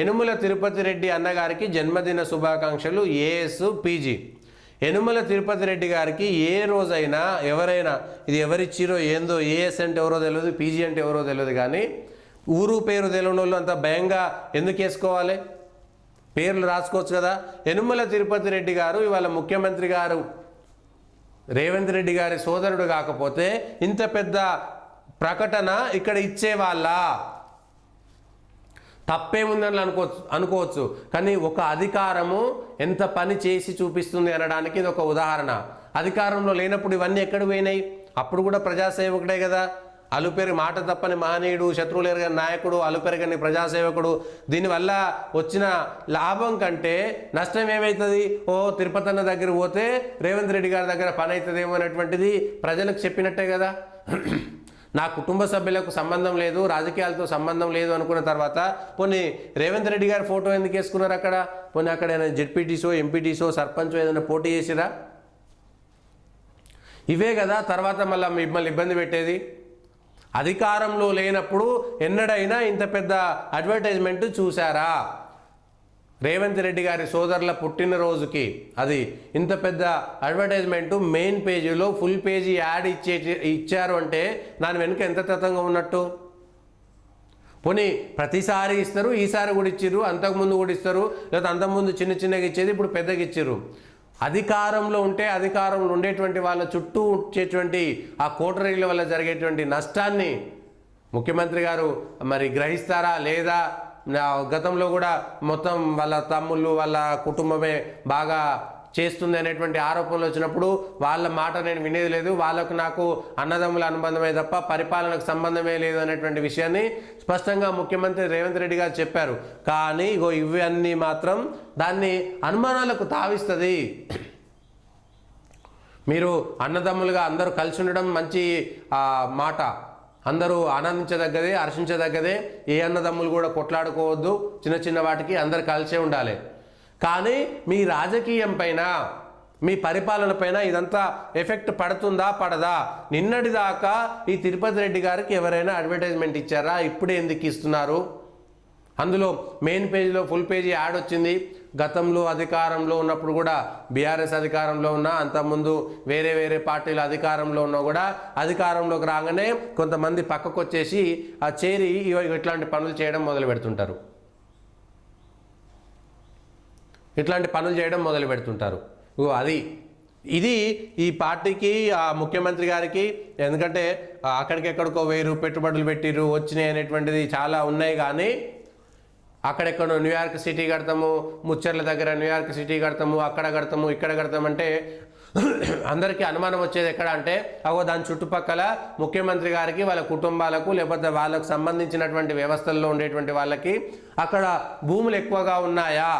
యనుమల తిరుపతి రెడ్డి అన్నగారికి జన్మదిన శుభాకాంక్షలు ఏఎస్ పీజీ. యనుమల తిరుపతి రెడ్డి గారికి ఏ రోజైనా ఎవరైనా ఇది ఎవరిచ్చిరో ఏందో, ఏఎస్ అంటే ఎవరో తెలియదు, పీజీ అంటే ఎవరో తెలియదు, కానీ ఊరు పేరు తెలియని వాళ్ళు అంత భయంగా ఎందుకు వేసుకోవాలి? పేర్లు రాసుకోవచ్చు కదా. యనుమల తిరుపతి రెడ్డి గారు ఇవాళ ముఖ్యమంత్రి గారు రేవంత్ రెడ్డి గారి సోదరుడు కాకపోతే ఇంత పెద్ద ప్రకటన ఇక్కడ ఇచ్చేవాళ్ళ తప్పేముందని అనుకోవచ్చు. కానీ ఒక అధికారము ఎంత పని చేసి చూపిస్తుంది అనడానికి ఇది ఒక ఉదాహరణ. అధికారంలో లేనప్పుడు ఇవన్నీ ఎక్కడ పోయినాయి? అప్పుడు కూడా ప్రజాసేవకుడే కదా. అలుపెరి మాట తప్పని మహనీయుడు, శత్రువులేరుగని నాయకుడు, అలుపెరగని ప్రజాసేవకుడు. దీనివల్ల వచ్చిన లాభం కంటే నష్టం ఏమవుతుంది? తిరుపతి అన్న దగ్గర పోతే రేవంత్ రెడ్డి గారి దగ్గర పని అవుతుందేమో అనేటువంటిది ప్రజలకు చెప్పినట్టే కదా. నా కుటుంబ సభ్యులకు సంబంధం లేదు, రాజకీయాలతో సంబంధం లేదు అనుకున్న తర్వాత పోనీ రేవంత్ రెడ్డి గారి ఫోటో ఎందుకు వేసుకున్నారు అక్కడ? పోనీ అక్కడ ఏదైనా జెడ్పీటీసో, ఎంపీటీసో, సర్పంచో ఏదైనా పోటీ చేసిరా? ఇవే కదా తర్వాత మళ్ళీ మిమ్మల్ని ఇబ్బంది పెట్టేది. అధికారంలో లేనప్పుడు ఎన్నడైనా ఇంత పెద్ద అడ్వర్టైజ్మెంట్ చూసారా? రేవంత్ రెడ్డి గారి సోదరుల పుట్టినరోజుకి అది ఇంత పెద్ద అడ్వర్టైజ్మెంటు మెయిన్ పేజీలో ఫుల్ పేజీ యాడ్ ఇచ్చారు అంటే దాని వెనుక ఎంత తతంగా ఉన్నట్టు. పోనీ ప్రతిసారి ఇస్తారు, ఈసారి కూడా ఇచ్చిర్రు, అంతకుముందు కూడా ఇస్తారు, లేదా అంతకుముందు చిన్న చిన్నగా ఇచ్చేది ఇప్పుడు పెద్దగా ఇచ్చిర్రు. అధికారంలో ఉంటే అధికారంలో ఉండేటువంటి వాళ్ళ చుట్టూ వచ్చేటువంటి ఆ కోటరీల వల్ల జరిగేటువంటి నష్టాన్ని ముఖ్యమంత్రి గారు మరి గ్రహిస్తారా లేదా? గతంలో కూడా మొత్తం వాళ్ళ తమ్ముళ్ళు, వాళ్ళ కుటుంబమే బాగా చేస్తుంది అనేటువంటి ఆరోపణలు వచ్చినప్పుడు వాళ్ళ మాట నేను వినేది లేదు, వాళ్ళకు నాకు అన్నదమ్ముల అనుబంధమే తప్ప పరిపాలనకు సంబంధమే లేదు అనేటువంటి విషయాన్ని స్పష్టంగా ముఖ్యమంత్రి రేవంత్ రెడ్డి గారు చెప్పారు. కానీ ఇవన్నీ మాత్రం దాన్ని అనుమానాలకు తావిస్తుంది. మీరు అన్నదమ్ములుగా అందరూ కలిసి ఉండడం మంచి మాట, అందరూ ఆనందించదగ్గదే, హర్షించదగ్గదే. ఏ అన్నదమ్ములు కూడా కొట్లాడుకోవద్దు, చిన్న చిన్న వాటికి అందరు కలిసే ఉండాలి. కానీ మీ రాజకీయం పైన, మీ పరిపాలన పైన ఇదంతా ఎఫెక్ట్ పడుతుందా పడదా? నిన్నటిదాకా ఈ తిరుపతి రెడ్డి గారికి ఎవరైనా అడ్వర్టైజ్మెంట్ ఇచ్చారా? ఇప్పుడే ఎందుకు ఇస్తున్నారు? అందులో మెయిన్ పేజీలో ఫుల్ పేజీ యాడ్ వచ్చింది. గతంలో అధికారంలో ఉన్నప్పుడు కూడా బీఆర్ఎస్ అధికారంలో ఉన్నా, అంతకుముందు వేరే వేరే పార్టీలు అధికారంలో ఉన్నా కూడా అధికారంలోకి రాగానే కొంతమంది పక్కకు వచ్చేసి ఆ చేరి ఇట్లాంటి పనులు చేయడం మొదలు పెడుతుంటారు. ఇది ఈ పార్టీకి, ఆ ముఖ్యమంత్రి గారికి, ఎందుకంటే అక్కడికెక్కడికో 1000 పెట్టుబడులు పెట్టిర్రు, వచ్చినాయి అనేటువంటిది చాలా ఉన్నాయి. కానీ అక్కడెక్కడో న్యూయార్క్ సిటీ కడతాము, ముచ్చర్ల దగ్గర న్యూయార్క్ సిటీ కడతాము, అక్కడ కడతాము, ఇక్కడ కడతామంటే అందరికీ అనుమానం వచ్చేది ఎక్కడ అంటే దాని చుట్టుపక్కల ముఖ్యమంత్రి గారికి, వాళ్ళ కుటుంబాలకు, లేకపోతే వాళ్ళకు సంబంధించినటువంటి వ్యవస్థల్లో ఉండేటువంటి వాళ్ళకి అక్కడ భూములు ఎక్కువగా ఉన్నాయా,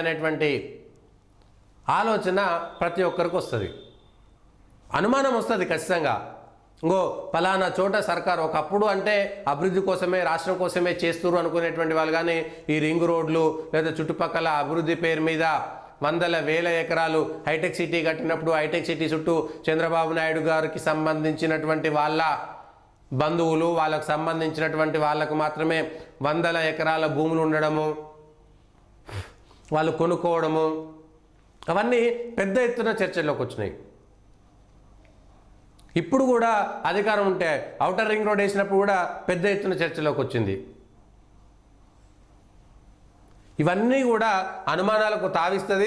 అనేటువంటి ఆలోచన ప్రతి ఒక్కరికి వస్తుంది, అనుమానం వస్తుంది ఖచ్చితంగా. పలానా చోట సర్కార్ ఒకప్పుడు అంటే అభివృద్ధి కోసమే, రాష్ట్రం కోసమే చేస్తున్నారు అనుకునేటువంటి వాళ్ళు, కానీ ఈ రింగ్ రోడ్లు లేదా చుట్టుపక్కల అభివృద్ధి పేరు మీద వందల వేల ఎకరాలు హైటెక్ సిటీ కట్టినప్పుడు హైటెక్ సిటీ చుట్టూ చంద్రబాబు నాయుడు గారికి సంబంధించినటువంటి వాళ్ళ బంధువులు, వాళ్ళకు సంబంధించినటువంటి వాళ్ళకు మాత్రమే వందల ఎకరాల భూములు ఉండడము, వాళ్ళు కొనుక్కోవడము, అవన్నీ పెద్ద ఎత్తున చర్చల్లోకి వచ్చినాయి. ఇప్పుడు కూడా అధికారం ఉంటే ఔటర్ రింగ్ రోడ్ వేసినప్పుడు కూడా పెద్ద ఎత్తున చర్చలోకి వచ్చింది. ఇవన్నీ కూడా అనుమానాలకు తావిస్తుంది.